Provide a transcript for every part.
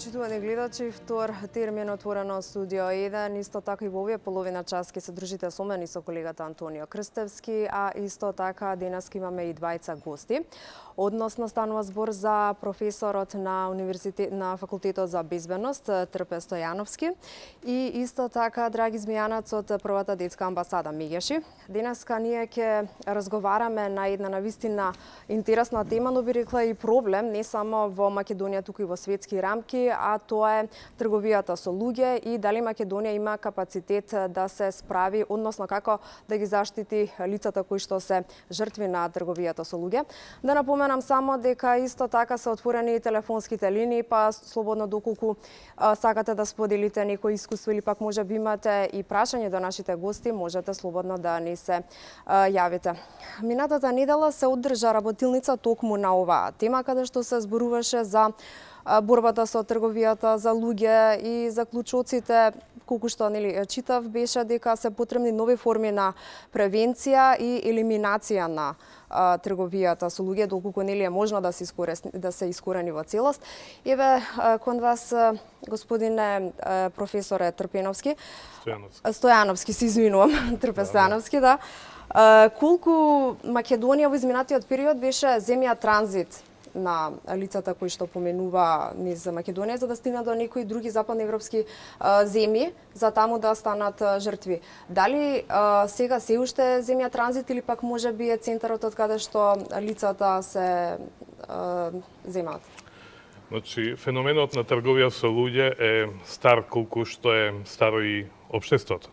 почитувани гледачи, втор термин отворено студио 1, исто така и во овие половина час ќе се дружите со мене и со колегата Антонио Крстевски, а исто така денес имаме и двајца гости. Односно станува збор за професорот на факултетот за безбедност Трпе Стојановски и исто така Драги Змијанац од првата детска амбасада Мегеши. Денеска ние ќе разговараме на една навистина интересна тема, но би рекла и проблем не само во Македонија, туку и во светски рамки, а тоа е трговијата со луѓе и дали Македонија има капацитет да се справи, односно како да ги заштити лицата кои што се жртви на трговијата со луѓе. Да напоменам само дека исто така се отворени телефонските линии, па слободно доколку сакате да споделите некој искуство или пак може би имате и прашање до нашите гости, можете слободно да ни се јавите. Минатата недела се одржа работилница токму на оваа тема, каде што се зборуваше за борбата со трговијата за луѓе и заклучоците, колку што читав, беше дека се потребни нови форми на превенција и елиминација на трговијата со луѓе, доколку е можно да се искорени во целост. Еве кон вас, господине професоре Трпеновски. Стојановски, се извинувам, Трпе Стојановски, да. Колку Македонија во изминатиот период беше земја транзит на лицата кои што поменува низ Македонија за да стигнат до некои други западноевропски земји за таму да станат жртви. Дали сега се уште земја транзит или пак може би е центарот од каде што лицата се земаат? Значи, феноменот на трговија со луѓе е стар колку што е старо и општеството.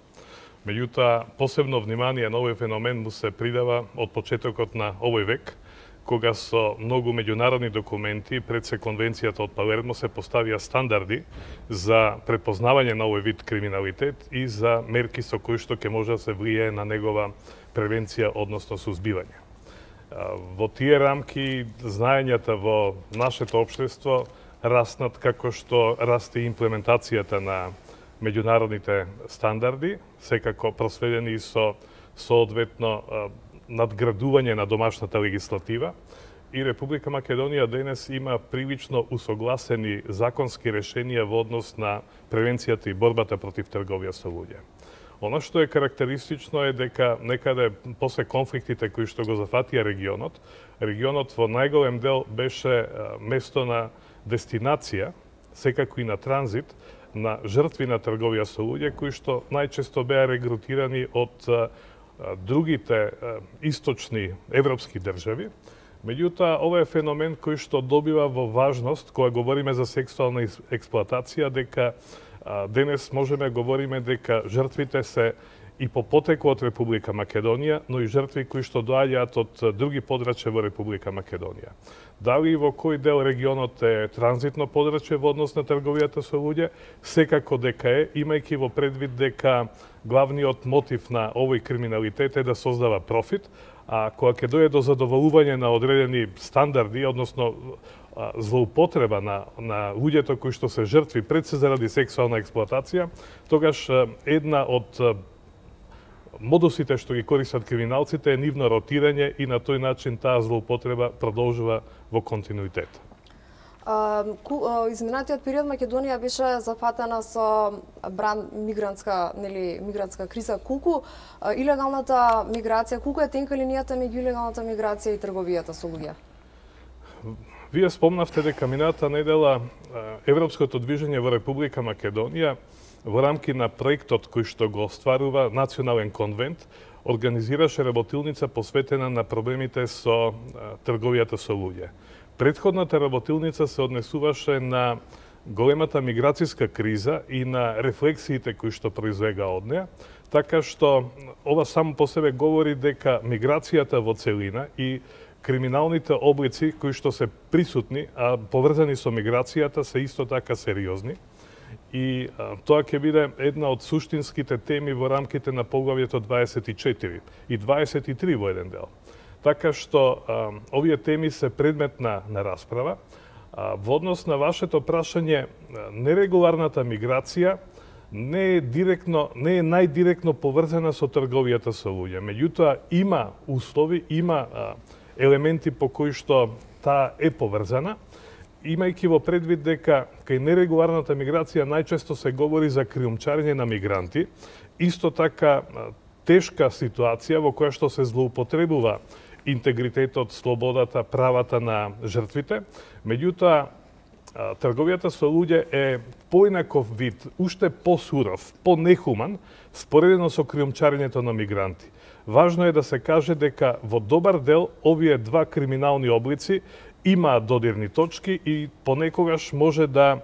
Меѓутоа, посебно внимание на овој феномен му се придава од почетокот на овој век, кога со многу меѓународни документи пред се конвенцијата од Палермо се поставија стандарди за препознавање на овој вид криминалитет и за мерки со кои што ќе може да се влијае на негова превенција, односно сузбивање. Во тие рамки знаењата во нашето општество раснат како што расте имплементацијата на меѓународните стандарди, секако проследени со соодветно надградување на домашната легислатива и Република Македонија денес има прилично усогласени законски решенија во однос на превенцијата и борбата против трговија со луѓе. Она што е карактеристично е дека некаде после конфликтите кои што го зафатија регионот во најголем дел беше место на дестинација, секако и на транзит, на жртви на трговија со луѓе кои што најчесто беа регрутирани од другите источни европски држави. Меѓутоа, ова е феномен кој што добива во важност кога говориме за сексуална експлоатација, дека денес можеме говориме дека жртвите се и по потекло од Република Македонија, но и жртви кои што доаѓаат од други подрачја во Република Македонија. Дали во кој дел регионот е транзитно подрачје во однос на трговијата со луѓе, секако дека е, имајќи во предвид дека главниот мотив на овој криминалитет е да создава профит, а кога ќе дојде до задоволување на одредени стандарди, односно злоупотреба на луѓето кои што се жртви пред се заради сексуална експлоатација, тогаш една од модусите што ги користат криминалците е нивно ротирање и на тој начин таа злоупотреба продолжува во континуитет. Изминатиот период Македонија беше зафатена со мигрантска криза. Колку илегалната миграција, колку е тенка линијата меѓу илегалната миграција и трговијата со луѓе? Вие спомнавте дека минатата недела Европското движење во Република Македонија во рамки на проектот кој што го остварува Национален конвент, организираше работилница посветена на проблемите со трговијата со луѓе. Предходната работилница се однесуваше на големата миграцијска криза и на рефлексиите кои што произлега од неа, така што ова само по себе говори дека миграцијата во целина и криминалните облици кои што се присутни, а поврзани со миграцијата, се исто така сериозни. И тоа ќе биде една од суштинските теми во рамките на поглавјето 24 и 23 во еден дел. Така што овие теми се предмет на расправа. Во однос на вашето прашање, нерегуларната миграција не е најдиректно поврзана со трговијата со луѓе. Меѓутоа има услови, има елементи по кои што таа е поврзана имајќи во предвид дека кај нерегуларната миграција најчесто се говори за криумчарење на мигранти, исто така тешка ситуација во која што се злоупотребува интегритетот, слободата, правата на жртвите. Меѓутоа, трговијата со луѓе е поинаков вид, уште посуров, понехуман, споредено со криумчарењето на мигранти. Важно е да се каже дека во добар дел овие два криминални облици имаат додирни точки и понекогаш може да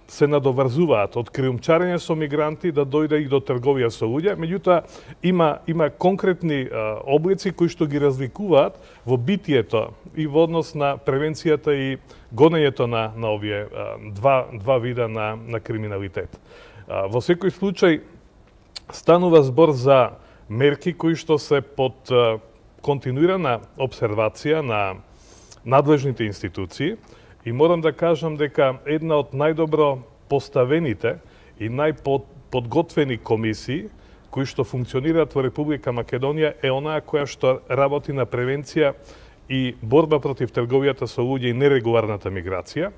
се надоврзуваат од криумчарење со мигранти да дојде и до трговија со луѓе. Меѓутоа, има конкретни облици кои што ги разликуваат во битието и во однос на превенцијата и гонењето на овие два вида на криминалитет. Во секој случај, станува збор за мерки кои што се под континуирана обсервација на надлежните институции. И морам да кажам дека една од најдобро поставените и најподготвени комисии кои што функционираат во Република Македонија е онаа која што работи на превенција и борба против трговијата со луѓе и нерегуларната миграција.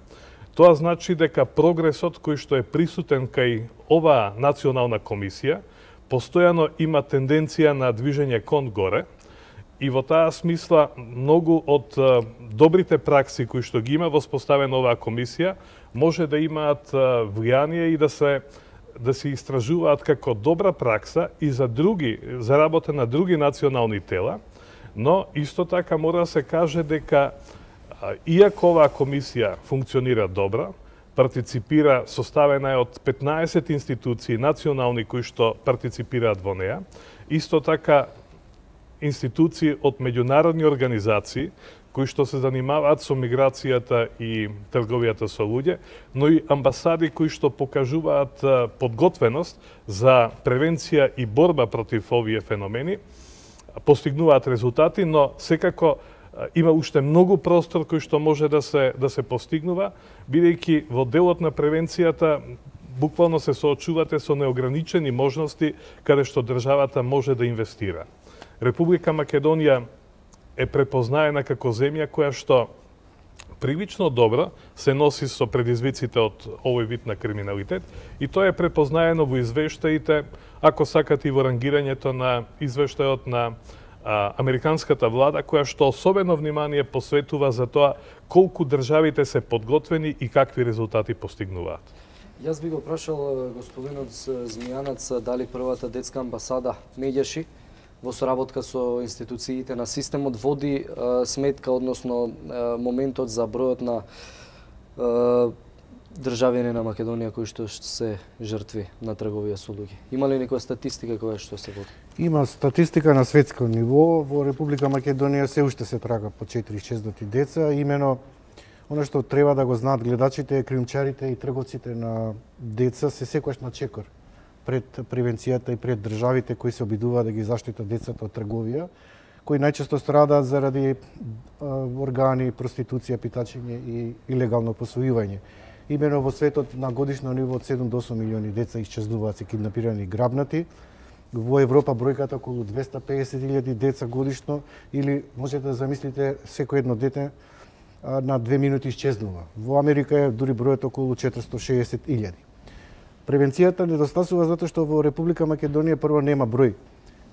Тоа значи дека прогресот кој што е присутен кај оваа национална комисија постојано има тенденција на движење кон горе. И во таа смисла, многу од добрите пракси кои што ги има воспоставена оваа комисија може да имаат влијание и да се истражуваат како добра пракса и за работа на други национални тела, но исто така мора да се каже дека иако оваа комисија функционира добро, партиципира, составена е од 15 институции национални кои што партиципираат во неа, исто така институции од меѓународни организации кои што се занимаваат со миграцијата и трговијата со луѓе, но и амбасади кои што покажуваат подготвеност за превенција и борба против овие феномени, постигнуваат резултати, но секако има уште многу простор кој што може да се постигнува, бидејќи во делот на превенцијата буквално се соочувате со неограничени можности каде што државата може да инвестира. Република Македонија е препознаена како земја која што прилично добро се носи со предизвиците од овој вид на криминалитет и тоа е препознаено во извештаите, ако сакате и во рангирањето на извештајот на американската влада, која што особено внимание посветува за тоа колку државите се подготвени и какви резултати постигнуваат. Јас би го прашал господинот Змијанац дали првата детска амбасада Меѓаши во соработка со институциите на системот води сметка, односно моментот за бројот на државјани на Македонија кои што се жртви на трговија со луѓе. Има ли некоја статистика која што се води? Има статистика на светско ниво. Во Република Македонија се уште се трага по 4-600 деца. Имено, оно што треба да го знаат гледачите, криумчарите и трговците на деца се секогаш на чекор пред превенцијата и пред државите кои се обидуваат да ги заштитат децата од трговија, кои најчесто страдаат заради органи, проституција, питачење и илегално посвојување. Имено во светот на годишно ниво од 7 до 8 милиони деца исчезнуваат, се киднапирани и грабнати. Во Европа бројката околу 250.000 деца годишно, или можете да замислите секој едно дете на 2 минути исчезнува. Во Америка е дури бројот околу 460.000. Превенцијата недостасува затоа што во Република Македонија прво нема број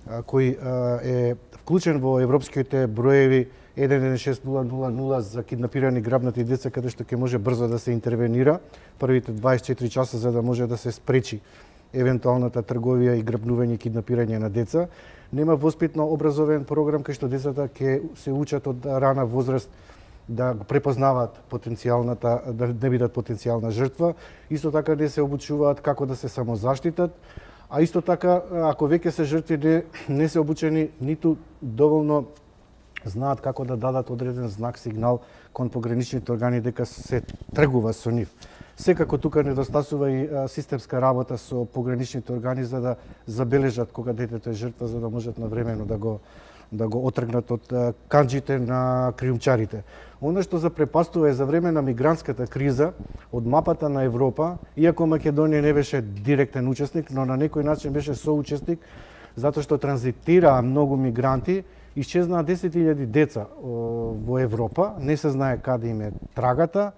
кој е вклучен во европските броеви 116000 за киднапирани грабнати деца, каде што ќе може брзо да се интервенира првите 24 часа за да може да се спречи евентуалната трговија и грабнување и киднапирање на деца. Нема воспитно образовен програм кај што децата ќе се учат од рана возраст да препознаваат потенцијалната, да не бидат потенцијална жртва. Исто така не се обучуваат како да се самозаштитат, а исто така ако веќе се жртви не се обучени ниту доволно знаат како да дадат одреден знак, сигнал кон пограничните органи дека се тргува со нив. Секако тука недостасува и системска работа со пограничните органи за да забележат кога детето е жртва, за да можат навремено да го отргнат од канџите на криумчарите. Оно што запрепастува е за време на мигрантската криза од мапата на Европа, иако Македонија не беше директен учесник, но на некој начин беше соучесник, затоа што транзитираа многу мигранти, исчезнаа 10.000 деца во Европа, не се знае каде им е трагата,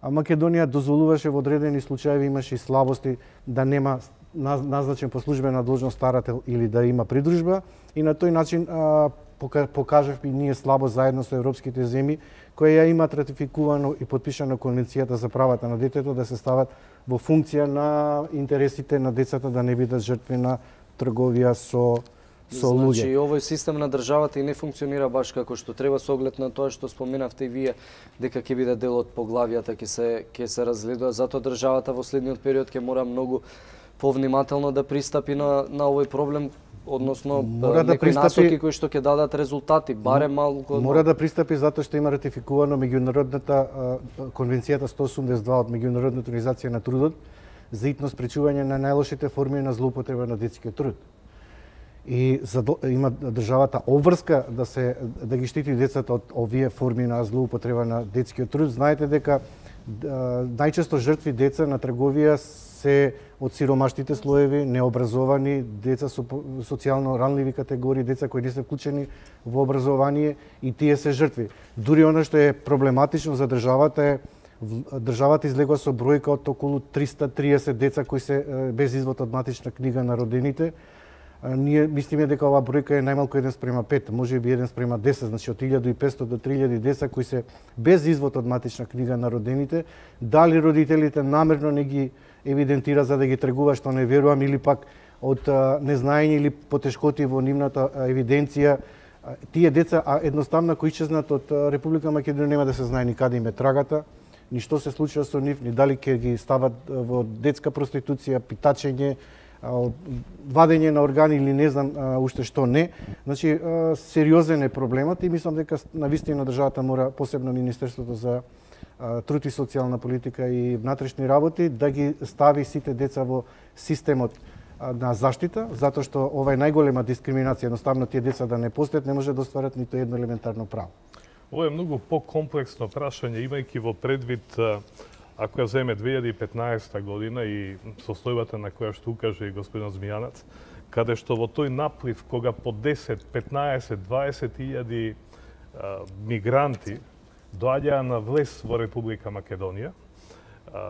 а Македонија дозволуваше во одредени случаи, имаше и слабости да нема назначен по службена должност старател или да има придружба, и на тој начин покажавме ние слабо заедно со европските земји кои ја имаат ратификувано и подпишано Конвенцијата за правата на детето да се стават во функција на интересите на децата, да не бидат жртви на трговија со луѓе. Значи, овој систем на државата и не функционира баш како што треба, со оглед на тоа што споменавте и вие, дека ќе биде дел од поглавијата, ќе се разгледува. Затоа државата во следниот период ќе мора многу повнимателно да пристапи на овој проблем, односно некои насоки кои што ќе дадат резултати, барем малку. Мора да пристапи затоа што има ратификувано меѓународната Конвенцијата 182 од Меѓународната организација на трудот за итно спречување на најлошите форми на злоупотреба на детскиот труд. И има државата обврска да ги штити децата од овие форми на злоупотреба на детскиот труд. Знаете дека најчесто жртви деца на трговија се од сиромашните слоеви, необразовани, деца со социјално ранливи категории, деца кои не се вклучени во образование, и тие се жртви. Дури она што е проблематично за државата е државата излегува со бројка од околу 330 деца кои се без извод од матична книга на родените. Ние мислиме дека оваа бројка е најмалку 1:5, може би 1:10, значи од 1500 до 3000 деца кои се без извод од матична книга на родените. Дали родителите намерно не ги евидентира за да ги тргува, што не верувам, или пак од незнаење или потешкоти во нивната евиденција, тие деца едноставно кои исчезнат од Република Македонија нема да се знае ни каде им е трагата, ни што се случува со нив, ни дали ќе ги стават во детска проституција, питачење, вадење на органи или не знам уште што не. Значи, сериозен е проблемот и мислам дека навистина државата мора, посебно Министерството за труд и социјална политика и внатрешни работи, да ги стави сите деца во системот на заштита, затоа што ова е најголема дискриминација. Едноставно тие деца да не постојат, не може да остварат ниту едно елементарно право. Ова е многу покомплексно прашање, имајќи во предвид, ако ја земе 2015 година и состојбата на која што укаже и господин Змијанац, каде што во тој наплив, кога по 10, 15, 20 илјади мигранти доаѓаа на влез во Република Македонија,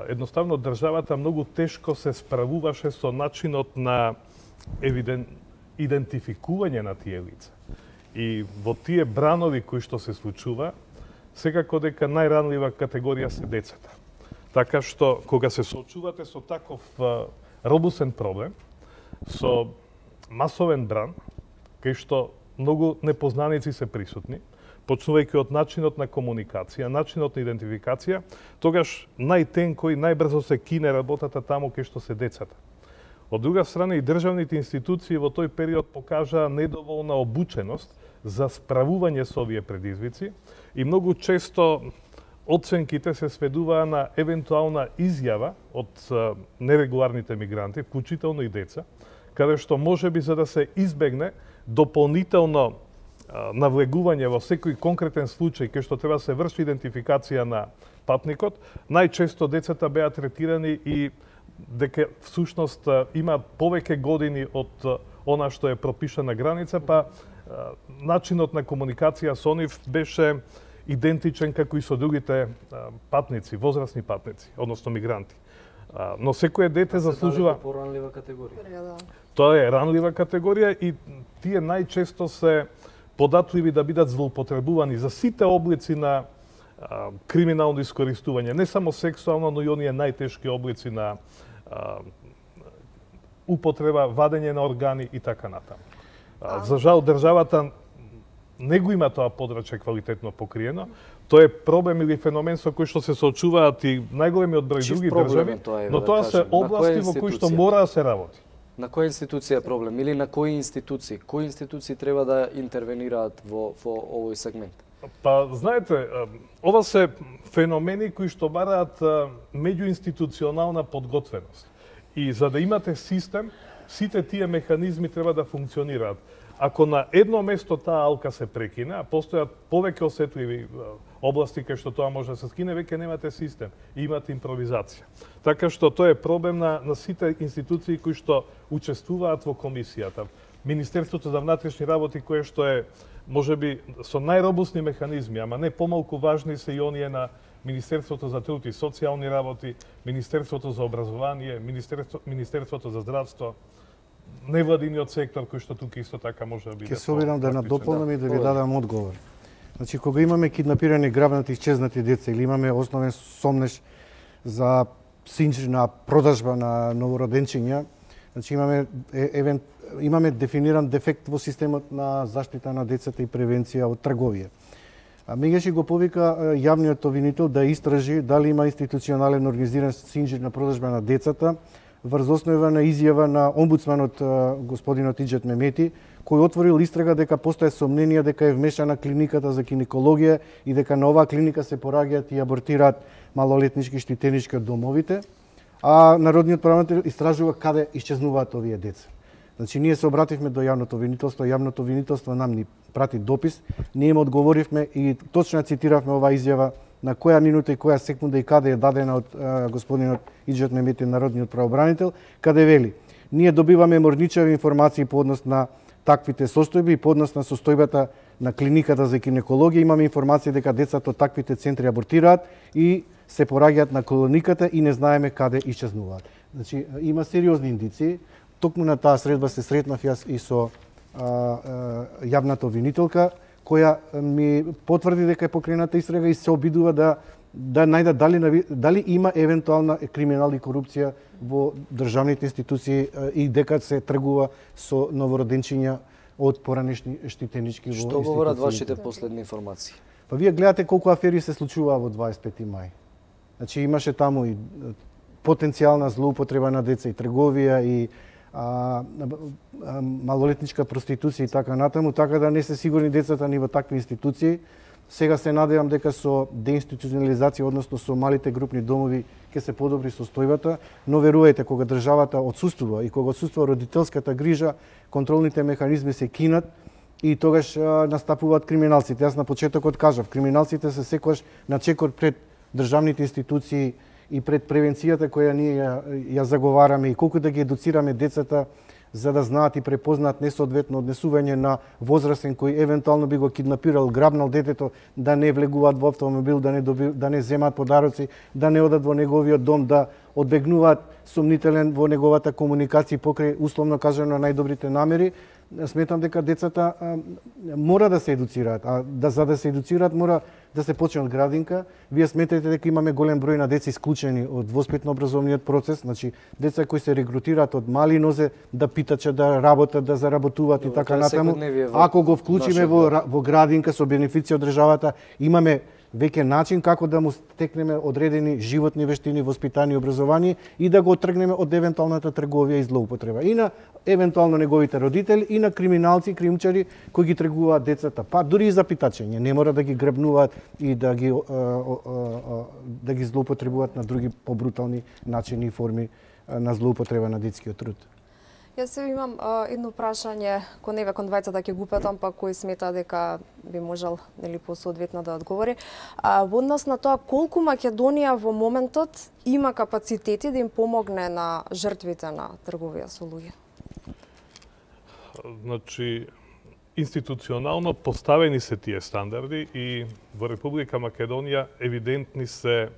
едноставно државата многу тешко се справуваше со начинот на идентификување на тие лица. И во тие бранови кои што се случува, секако дека најранлива категорија се децата. Така што, кога се соочувате со таков робусен проблем, со масовен бран, кај што многу непознаници се присутни, почнувајќи од начинот на комуникација, начинот на идентификација, тогаш најтенко и најбрзо се кине работата таму кај што се децата. Од друга страна, и државните институции во тој период покажаа недоволна обученост за справување со овие предизвици и многу често оценките се сведуваа на евентуална изјава од нерегуларните мигранти, вклучително и деца, каде што може би за да се избегне дополнително навлегување во секој конкретен случај кај што треба се врши идентификација на патникот, најчесто децата беа третирани и дека всушност има повеќе години од она што е пропишана граница, па начинот на комуникација со нив беше идентичен како и со другите патници, возрастни патници, односно мигранти. Но секое дете заслужува поранлива категорија. Тоа е ранлива категорија и тие најчесто се податливи да бидат злоупотребувани за сите облици на криминално искористување, не само сексуално, но и оние најтешки облици на употреба, вадење на органи и така натаму. За жал, државата не го има тоа подрачје квалитетно покриено. Тоа е проблем или феномен со кој што се соочуваат и најголемиот број други држави, но тоа се области во кои што мора да се работи. На која институција е проблем или на кои институции? Кои институции треба да интервенираат во овој сегмент? Па, знаете, ова се феномени кои што бараат меѓуинституционална подготвеност. И за да имате систем, сите тие механизми треба да функционираат. Ако на едно место таа алка се прекине, а постојат повеќе осетливи области кај што тоа може да се скине, веќе немате систем и имате импровизација. Така што тоа е проблем на сите институции кои што учествуваат во комисијата. Министерството за внатрешни работи, кое што е можеби со најробусни механизми, ама не помалку важни се и оние на Министерството за труд и социјални работи, Министерството за образование, Министерството за здравство, невладиниот сектор кој што тука исто така може да биде. Ќе се обидам да надополнам и да ви дадам одговор. Значи, кога имаме киднапирани, грабнати, изчезнати деца или имаме основен сомнеш за синџирна продажба на новороденчиња, значи имаме дефиниран дефект во системот на заштита на децата и превенција од трговија. Меѓаш го повика јавниот обвинител да истражи дали има институционален организиран синџир на продажба на децата врз основа на изјава на омбудсманот господинот Иџет Мемети, кој отворил истрага дека постоje сомненија дека е вмешана клиниката за гинекологија и дека на оваа клиника се пораѓаат и абортираат малолетнички штитенички од домовите, а народниот правобранител истражува каде исчезнуваат овие деца. Значи, ние се обративме до јавното обвинителство нам ни прати допис, ние им одговоривме и точно цитиравме оваа изјава на која минута и која секунда и каде е дадена од господинот Иџет Мемети, народниот правобранител, каде вели: ние добиваме морничави информации по однос на таквите состојби и по однос на состојбата на клиниката за гинекологија. Имаме информација дека децата од таквите центри абортираат и се пораѓаат на колониката и не знаеме каде исчезнуваат. Значи, има сериозни индиции. Токму на таа средба се сретнав јас и со јавната обвинителка, која ми потврди дека е покрената истрага и се обидува да најде дали има евентуална криминал и корупција во државните институции и дека се тргува со новороденчиња од поранешни штитенички во институциите. Што говорат вашите последни информации? Па вие гледате колку афери се случуваа во 25 мај. Значи имаше таму и потенцијална злоупотреба на деца и трговија и малолетничка проституција и така натаму, така да не се сигурни децата ни во такви институции. Сега се надевам дека со деинституционализација, односно со малите групни домови, ќе се подобри состојбата, но верувајте, кога државата отсуствува и кога отсуствува родителската грижа, контролните механизми се кинат и тогаш настапуваат криминалците. Јас на почетокот кажав, криминалците се секогаш на чекор пред државните институции и пред превенцијата која ние ја заговараме и колку да ги едуцираме децата за да знаат и препознаат несоодветно однесување на возрастен кој евентуално би го киднапирал, грабнал детето, да не влегуваат во автомобил, да не земаат подароци, да не одат во неговиот дом, да одбегнуваат сомнителен во неговата комуникација покрај условно кажано најдобрите намери. Сметам дека децата мора да се едуцираат, за да се едуцираат мора да се почне од градинка. Вие сметате дека имаме голем број на деца исклучени од воспитно-образовниот процес, значи деца кои се регрутираат од мали нозе да питачат, да работат, да заработуваат и така натаму. Ако го вклучиме во градинка со бенефиција од државата, имаме веќе начин како да му стекнеме одредени животни вештини, воспитание и образование и да го отргнеме од евентуалната трговија и злоупотреба. И на евентуално неговите родители, и на криминалци, кримчари кои ги тргуваат децата, па дури и за питачење. Не мора да ги грабнуваат и да ги злоупотребуваат на други побрутални начини и форми на злоупотреба на детскиот труд. Јас имам едно прашање кон двајцата ќе го питам, па кој смета дека би можел посоодветно да одговори. Во однос на тоа колку Македонија во моментот има капацитети да им помогне на жртвите на трговија со луѓе? Значи, институционално поставени се тие стандарди и во Република Македонија евидентни се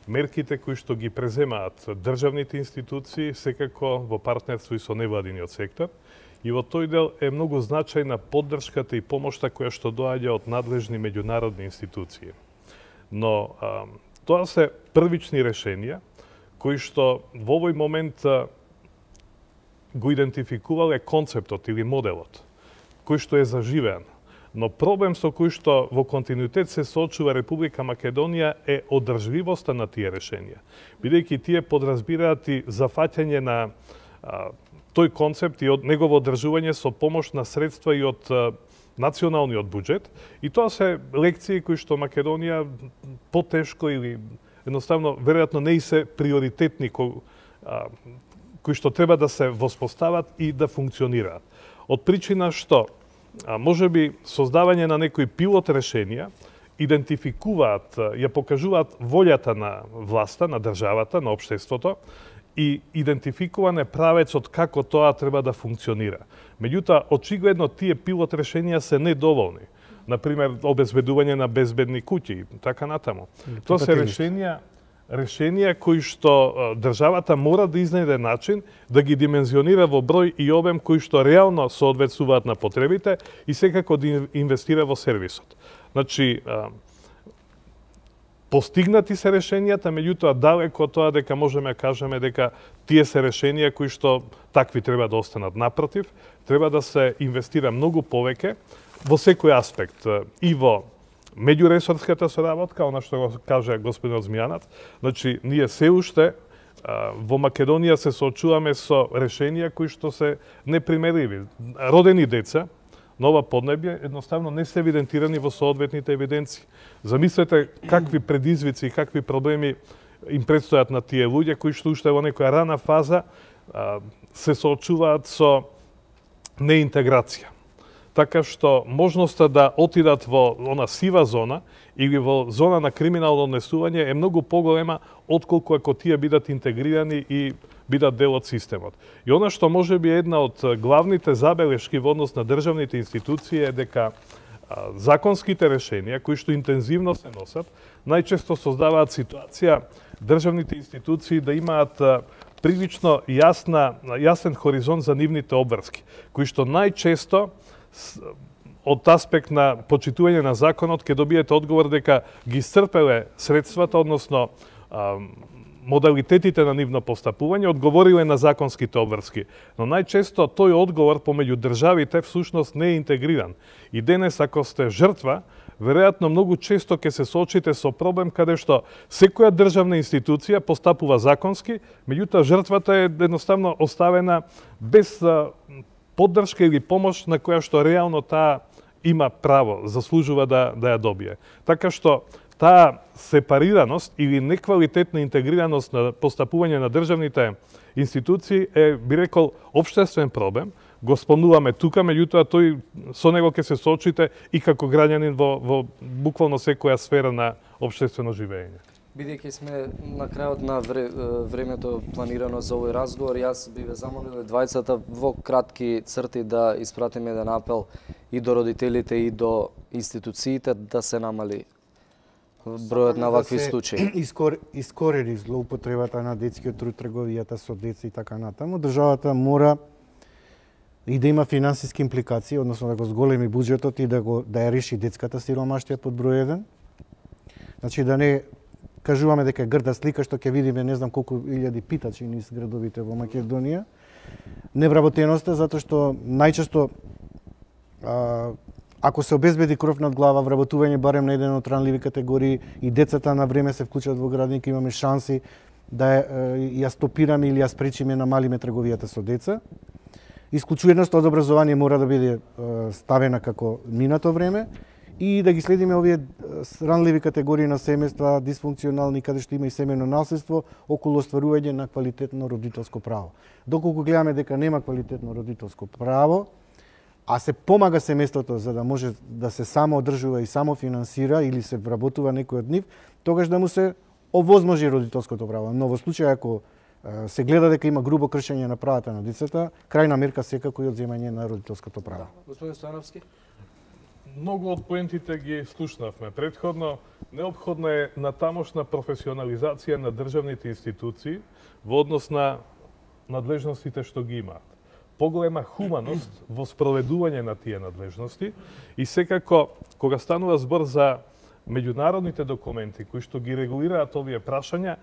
мерките кои што ги преземаат државните институции, секако во партнерство и со невладиниот сектор. И во тој дел е многу значајна поддршката и помошта која што доаѓа од надлежни меѓународни институции. Но тоа се првични решенија кои што во овој момент го идентификувале концептот или моделот, кој што е заживеан. Но проблем со кој што во континуитет се соочува Република Македонија е одржливоста на тие решенија. Бидејќи тие подразбираат и зафаќање на тој концепт и од негово одржување со помош на средства и од националниот буџет. И тоа се лекции кои што Македонија потешко или едноставно веројатно не и се приоритетни кои што треба да се воспостават и да функционираат. Од причина што може би создавање на некои пилот решенија идентификуваат, ја покажуваат волјата на власта, на државата, на општеството и идентификуване правецот како тоа треба да функционира. Меѓутоа, очигледно тие пилот решенија се недоволни. например, обезбедување на безбедни куќи, така натаму. Тоа се решенија кои што државата мора да изнајде начин да ги димензионира во број и обем кои што реално соодветствуваат на потребите и секако да инвестира во сервисот. Значи, постигнати се решенијата, меѓутоа далеко од тоа дека можеме да кажеме дека тие се решенија кои што такви треба да останат. Напротив, треба да се инвестира многу повеќе во секој аспект и во меѓуресорската соработка, она што го каже господинот Змијанац. Значи, ние се уште во Македонија се соочуваме со решенија кои што се непримериви. Родени деца на ова поднебје едноставно не се евидентирани во соодветните евиденции. Замислете какви предизвици и какви проблеми им предстојат на тие луѓе кои што уште во некоја рана фаза се соочуваат со неинтеграција. Така што можноста да отидат во она сива зона или во зона на криминално однесување е многу поголема отколку ако тие бидат интегрирани и бидат дел од системот. И она што може би една од главните забелешки во однос на државните институции е дека законските решенија кои што интензивно се носат, најчесто создаваат ситуација државните институции да имаат прилично јасен хоризонт за нивните обврски, кои што најчесто од аспект на почитување на законот ќе добиете одговор дека ги исцрпеле средствата, односно модалитетите на нивно постапување, одговориле на законските обврски. Но најчесто тој одговор помеѓу државите всушност не е интегриран. И денес ако сте жртва, веројатно многу често ќе се соочите со проблем каде што секоја државна институција постапува законски, меѓутоа жртвата е едноставно оставена без поддршка или помош на која што реално таа има право, заслужува да ја добие. Така што таа сепарираност или неквалитетна интегрираност на постапување на државните институции е, би рекол, општествен проблем. Го спомнуваме тука, меѓутоа тој со него ќе се соочите и како граѓанин во буквално секоја сфера на општествено живење. Бидејќи сме на крајот на времето планирано за овој разговор, јас би ве замолил двајцата во кратки црти да испратиме еден апел и до родителите и до институциите да се намали бројот на вакви случаи. Искорени злоупотребата на детскиот труд, трговијата со деца и така натаму. Државата мора и да има финансиски импликации, односно да го зголеми буџетот и да ја реши детската сиромаштија под број 1. Значи да не кажуваме дека е грда слика што ќе видиме не знам колку илјади питачи низ градовите во Македонија. Невработеноста затоа што најчесто ако се обезбеди кров над глава, вработување барем на еден од ранливи категории и децата на време се вклучат во градник, имаме шанси да ја стопираме или ја спречиме, намалиме трговијата со деца. Исклучувањето од образование мора да биде ставена како минато време и да ги следиме овие ранливи категории на семејства, дисфункционални, каде што има и семејно наследство, околу остварување на квалитетно родителско право. Доколку гледаме дека нема квалитетно родителско право, а се помага семејството за да може да се само одржува и само финансира или се вработува некој од нив, тогаш да му се овозможи родителското право. Но во случај ако се гледа дека има грубо кршење на правата на децата, крајна мерка секако и одземање на родителското право. Господин Стојановски? Многу од поентите ги слушнавме претходно. Неопходна е натамошна професионализација на државните институции во однос на надлежностите што ги имаат. Поголема хуманост во спроведување на тие надлежности и секако кога станува збор за меѓународните документи кои што ги регулираат овие прашања,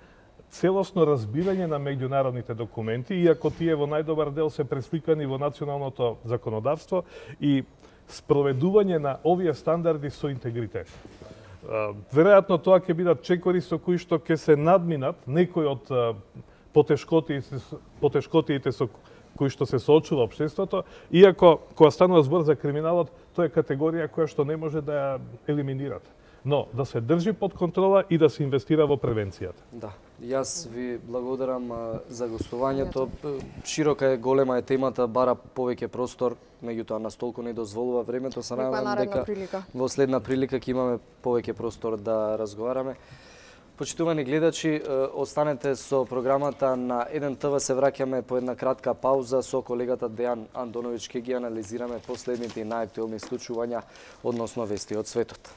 целосно разбирање на меѓународните документи, иако тие во најдобар дел се пресликани во националното законодавство и спроведување на овие стандарди со интегритет. Веројатно тоа ќе бидат чекори со кои што ќе се надминат некои од потешкотиите со кои што се соочува општеството, иако кога станува збор за криминалот, тоа е категорија која што не може да ја елиминирате. Но да се држи под контрола и да се инвестира во превенцијата. Да, јас ви благодарам за гостувањето. Широка е, голема е темата, бара повеќе простор, меѓутоа нас толку не дозволува времето. Се надевам дека во следна прилика ќе имаме повеќе простор да разговараме. Почитувани гледачи, останете со програмата на 1ТВ. Се враќаме по една кратка пауза со колегата Дејан Андоновиќ. Ке ги анализираме последните и најактуелни случувања односно вести од светот.